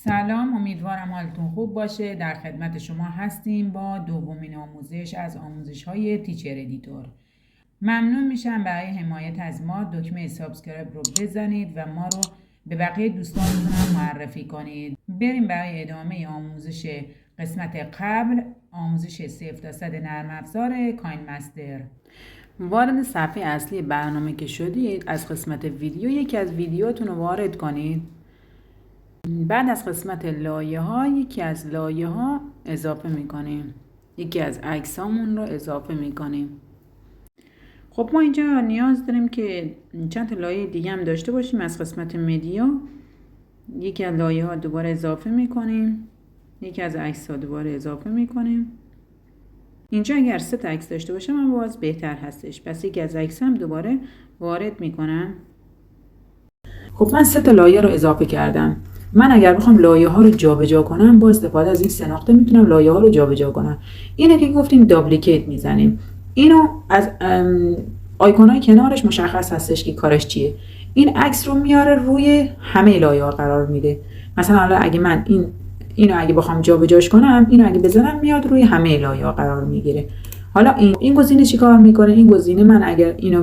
سلام، امیدوارم حالتون خوب باشه. در خدمت شما هستیم با دومین آموزش از آموزش‌های تیچر ادیتور. ممنون میشم برای حمایت از ما دکمه سابسکرایب رو بزنید و ما رو به بقیه دوستانتون هم معرفی کنید. بریم برای ادامه آموزش قسمت قبل، آموزش 0 تا 100 نرم افزار کاین مستر. وارد صفحه اصلی برنامه که شدید، از قسمت ویدیو یکی از ویدیوتون رو وارد کنید. بعد از قسمت لایه ها یکی از لایه ها اضافه میکنیم، یکی از عکس هامون رو اضافه میکنیم. خب ما اینجا نیاز داریم که چند تا لایه دیگه هم داشته باشیم. از قسمت مدیا یکی از لایه ها دوباره اضافه میکنیم، یکی از عکس ها دوباره اضافه میکنیم. اینجا اگر 3 تا عکس داشته باشم من باز بهتر هستش، پس یکی از عکس هم دوباره وارد میکنم. خب من 3 تا لایه رو اضافه کردم. من اگر بخوام لایه ها رو جابجا کنم با استفاده از این 3 نقطه میتونم لایه ها رو جابجا کنم. اینه که گفتیم دابلیکیت میزنیم. اینو از آیکونای کنارش مشخص هستش که کارش چیه. این عکس رو میاره روی همه لایه ها قرار میده. مثلا حالا اگه من اینو اگه بخوام جابجاش کنم، اینو اگه بزنم میاد روی همه لایه ها قرار میگیره. حالا این گزینه چیکار میکنه؟ این گزینه من اگر اینو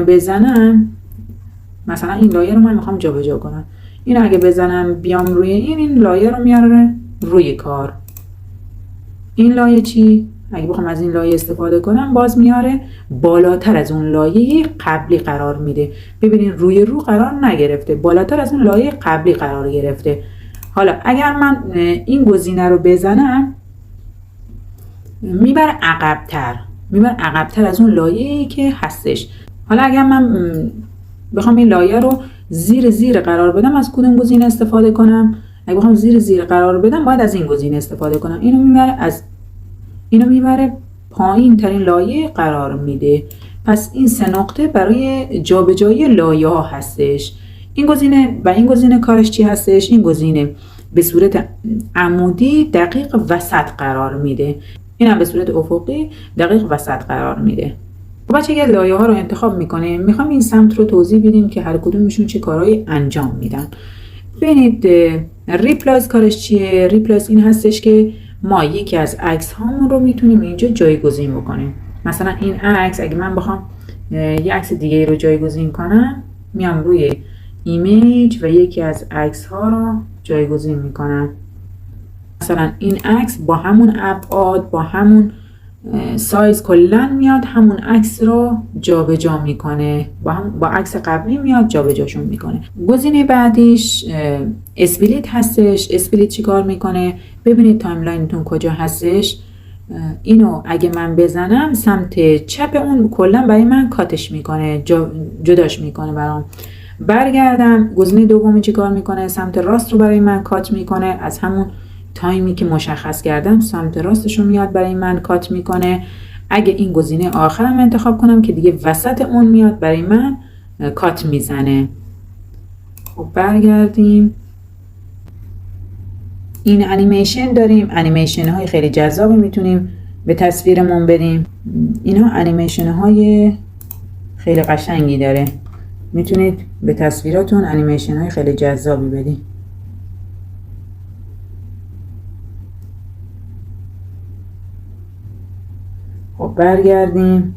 بزنم مثلا این لایه رو من میخوام جابجا کنم، اینو اگه بزنم بیام روی این لایه رو میاره روی کار. این لایه چی؟ اگه بخوام از این لایه استفاده کنم باز میاره بالاتر از اون لایه قبلی قرار میده. ببینین روی رو قرار نگرفته، بالاتر از اون لایه قبلی قرار گرفته. حالا اگر من این گزینه رو بزنم میبره عقب‌تر از اون لایه‌ای که هستش. حالا اگر من بخوام این لایه رو زیر قرار بدم، از کدوم گزینه استفاده کنم؟ اگه بخوام زیر قرار بدم باید از این گزینه استفاده کنم. اینو میبره پایین ترین لایه قرار میده. پس این 3 نقطه برای جابجایی لایه ها هستش. این گزینه کارش چی هستش؟ این گزینه به صورت عمودی دقیق وسط قرار میده. این هم به صورت افقی دقیق وسط قرار میده. بچه اگر لایه ها رو انتخاب میکنیم، میخوام این سمت رو توضیح بدیم که هر کدومشون چه کارهایی انجام میدن. ببینید ریپلیس کارش چیه؟ ریپلیس این هستش که ما یکی از عکس هامون رو میتونیم اینجا جایگزین بکنیم. مثلا این عکس اگه من بخوام یه عکس دیگه رو جایگزین کنم، میام روی ایمیج و یکی از عکس ها رو جایگزین میکنم. مثلا این عکس با همون ابعاد، با همون سایز کلا میاد همون عکس رو جابجا میکنه، با عکس قبلی میاد جابجاشون میکنه. گزینه بعدیش اسپلیت هستش. اسپلیت چیکار میکنه؟ ببینید تایملاینتون کجا هستش. اینو اگه من بزنم سمت چپ اون کلا برای من کاتش میکنه، جداش میکنه برام. برگردم گزینه دومی چیکار میکنه؟ سمت راست رو برای من کات میکنه. از همون تایمی که مشخص کردم سمت راستش رو میاد برای من کات میکنه. اگه این گزینه آخرم انتخاب کنم که دیگه وسط اون میاد برای من کات میزنه. خب برگردیم. این انیمیشن داریم. انیمیشن های خیلی جذابی میتونیم به تصویرمون بدیم. اینها انیمیشن های خیلی قشنگی داره، میتونید به تصویراتون انیمیشن های خیلی جذابی بدیم. خب برگردیم.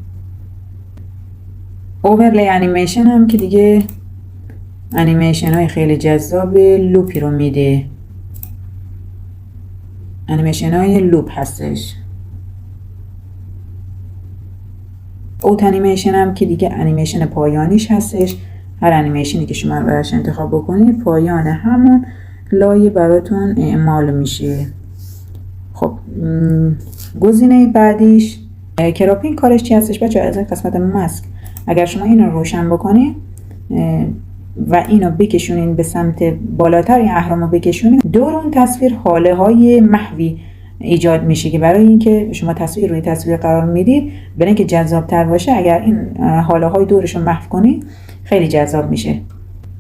اوورلی انیمیشن هم که دیگه انیمیشن های خیلی جذاب لوپی رو میده. انیمیشن های لوپ هستش. اوت انیمیشن هم که دیگه انیمیشن پایانیش هستش. هر انیمیشنی که شما براش انتخاب بکنید پایان همون لایه براتون اعمال میشه. خب گزینه بعدیش کراپینگ کارش چی هستش بچه؟ از قسمت ماسک اگر شما این رو روشن بکنید و اینو بکشونین به سمت بالاتر، این اهرام رو بکشونین، دور اون تصویر حاله های محوی ایجاد میشه که برای اینکه شما تصویر روی تصویر قرار میدید، برای اینکه جذاب تر باشه اگر این حاله های دورش رو محو کنید خیلی جذاب میشه.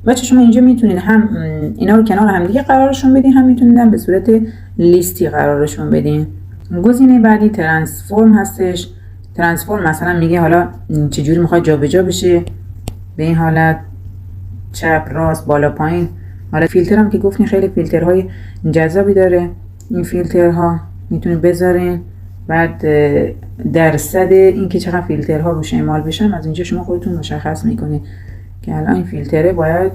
بچه شما اینجا میتونید هم اینا رو کنار هم دیگه قرارشون بدین، هم میتونید هم به صورت لیستی قرارشون بدین. گزینه بعدی ترانسفورم هستش. ترانسفورم مثلا میگه حالا چجوری میخواد جابجا بشه، به این حالت چپ راست بالا پایین حالا فیلترم که گفتین خیلی فیلترهای جذابی داره، این فیلترها میتونید بذارین. بعد درصد این که چقدر فیلترها روش اعمال بشن از اینجا شما خودتون مشخص میکنید که الان این فیلتره باید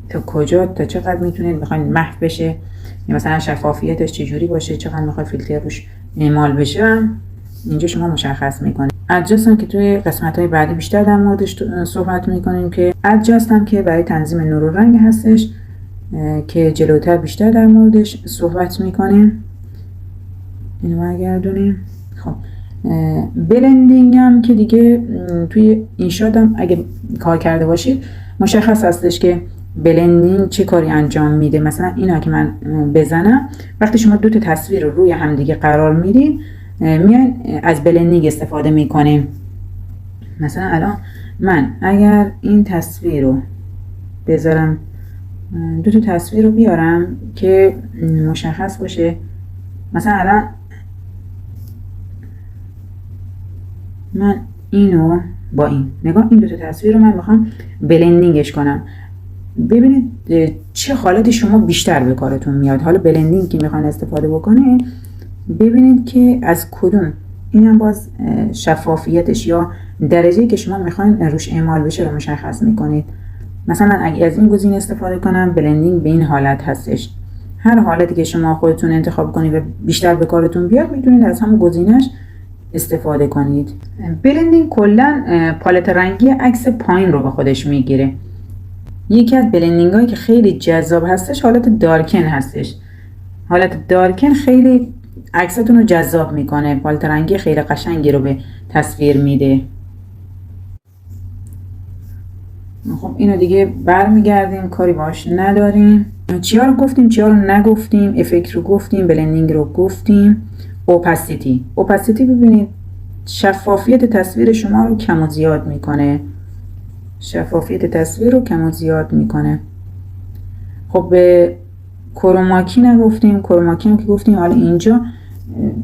تا کجا، تا چقدر میتونید میخواین محو بشه، یا مثلا شفافیتش چجوری باشه، چقدر میخواید فیلتر روش اعمال بشه، اینجا شما مشخص میکنید. ادجاست هم که توی قسمت های بعدی بیشتر در موردش صحبت میکنیم که ادجاست هم که برای تنظیم نور و رنگ هستش که جلوتر بیشتر در موردش صحبت میکنیم. اینو برگردونیم. خب بلندینگ هم که دیگه توی این شات هم اگه کار کرده باشید مشخص هستش که بلندینگ چه کاری انجام میده. مثلا اینا که من بزنم، وقتی شما دو تا تصویر رو روی هم دیگه قرار میدید میاین از بلندینگ استفاده میکنیم. مثلا الان من اگر این تصویر رو بذارم، دو تا تصویر رو بیارم که مشخص باشه، مثلا الان من اینو با این نگاه، این دو تا تصویر رو من میخوام بلندینگش کنم. ببینید چه حالتی شما بیشتر به کارتون میاد. حالا بلندینگ که میخوان استفاده بکنه، ببینید که از کدوم، اینم باز شفافیتش یا درجه‌ای که شما میخواین روش اعمال بشه رو مشخص میکنید. مثلا من اگه از این گزینه استفاده کنم، بلندینگ به این حالت هستش. هر حالتی که شما خودتون انتخاب کنید و بیشتر به کارتون بیاد، میتونید از همون گزینهش استفاده کنید. بلندینگ کلا پالت رنگی عکس پایین رو به خودش میگیره. یکی از بلندینگ هایی که خیلی جذاب هستش حالت دارکن هستش. حالت دارکن خیلی عکستون رو جذاب میکنه، پالت رنگی خیلی قشنگی رو به تصویر میده. خب اینو دیگه برمیگردیم، کاری باش نداریم. چیا رو گفتیم، چیا رو نگفتیم؟ افکت رو گفتیم، بلندینگ رو گفتیم. اوپاسیتی ببینید شفافیت تصویر شما رو کم و زیاد میکنه. شفافیت تصویر رو کم و زیاد میکنه. خب به کروماکی نگفتیم. کروماکی هم که گفتیم. حالا اینجا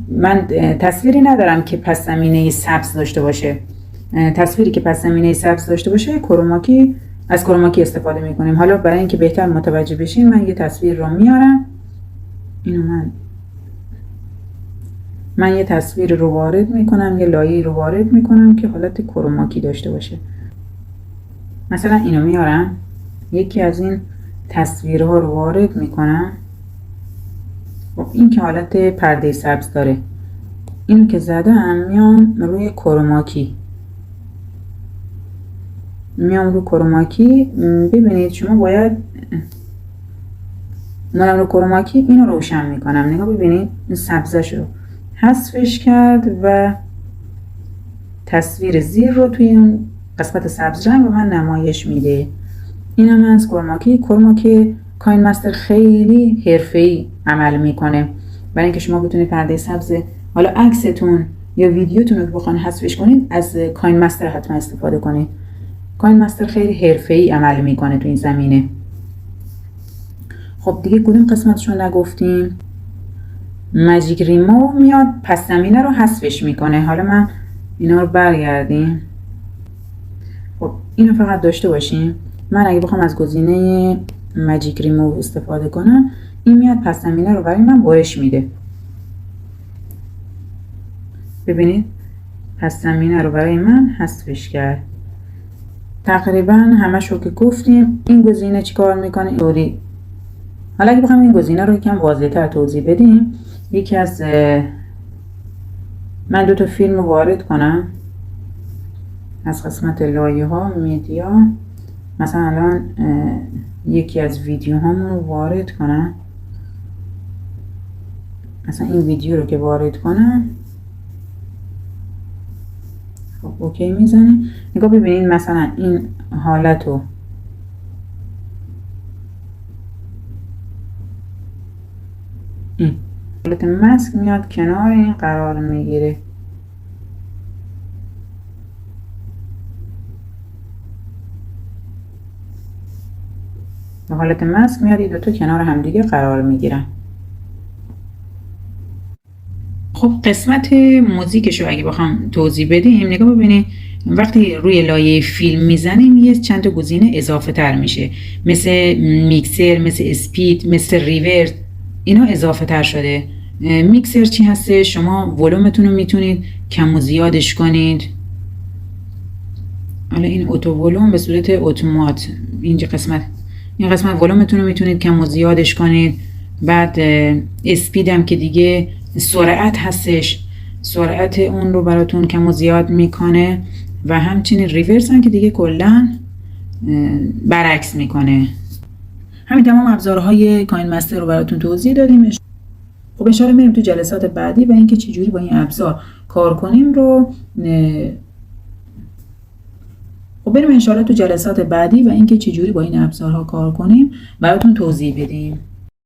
من تصویری ندارم که پس زمینه سبز داشته باشه. تصویری که پس زمینه سبز داشته باشه کروماکی، از کروماکی استفاده میکنیم. حالا برای اینکه بهتر متوجه بشین من یه تصویر رو میارم. اینو من یه تصویر رو وارد میکنم، یه لایه رو وارد میکنم که حالت کروماکی داشته باشه. مثلا اینو میارم، یکی از این تصویرها رو وارد میکنم. خب این که حالت پرده سبز داره، اینو که زدم میام روی کروماکی. ببینید شما باید من رو کروماکی اینو روشن میکنم. نگاه ببینید این سبزش رو حذفش کرد و تصویر زیر رو توی اون قسمت سبز رنگ به من نمایش میده. اینم از کروماکی کاین مستر خیلی حرفه‌ای عمل میکنه برای اینکه شما بتونید پرده سبز حالا عکستون یا ویدیوتون رو بخواید حذفش کنید، از کاین مستر حتما استفاده کنید. کاین مستر خیلی حرفه‌ای عمل میکنه تو این زمینه. خب دیگه کدوم قسمتش رو نگفتیم؟ ماجیک ریموو میاد پس زمینه رو حذفش میکنه. حالا من اینا رو برگردیم. خب اینو فقط داشته باشیم. من اگه بخوام از گزینه ماجیک ریموو استفاده کنم، این میاد پس زمینه رو برای من برش میده. ببینید پس زمینه رو برای من حذفش کرد. تقریبا همش رو که گفتیم. این گزینه چیکار میکنه؟ اینطوری. حالا اگه بخوام این گزینه رو یکم واضح‌تر توضیح بدیم، یکی از من دو تا فیلم رو وارد کنم از قسمت لایه ها میدیا. مثلا الان یکی از ویدیو هامون رو وارد کنم. مثلا این ویدیو رو که وارد کنم، خب اوکی میزنیم. نگاه ببینید مثلا این حالت رو این حالت ماسک میاد کنار این قرار میگیره. به حالت ماسک میاد، این دوتا کنار همدیگه قرار میگیرن. خب قسمت موزیکش رو اگه بخوام توضیح بدیم، نگاه ببینید وقتی روی لایه فیلم میزنیم یه چند تا گزینه اضافه تر میشه، مثل میکسر، مثل اسپید، مثل ریورس. اینا اضافه تر شده. میکسر چی هسته؟ شما ولومتون رو میتونید کم و زیادش کنید. حالا این اتو ولوم به صورت اتومات، این قسمت ولومتون رو میتونید کم و زیادش کنید. بعد اسپید هم که دیگه سرعت هستش، سرعت اون رو براتون کم و زیاد میکنه. و همچنین ریورس هم که دیگه کلا برعکس میکنه. همین تمام ابزارهای کاین مستر رو براتون توضیح دادیم. خب اشاره میریم تو جلسات بعدی و اینکه چجوری با این ابزار کار کنیم رو بریم ان شاءالله تو جلسات بعدی و اینکه چجوری با این ابزارها کار کنیم براتون توضیح بدیم.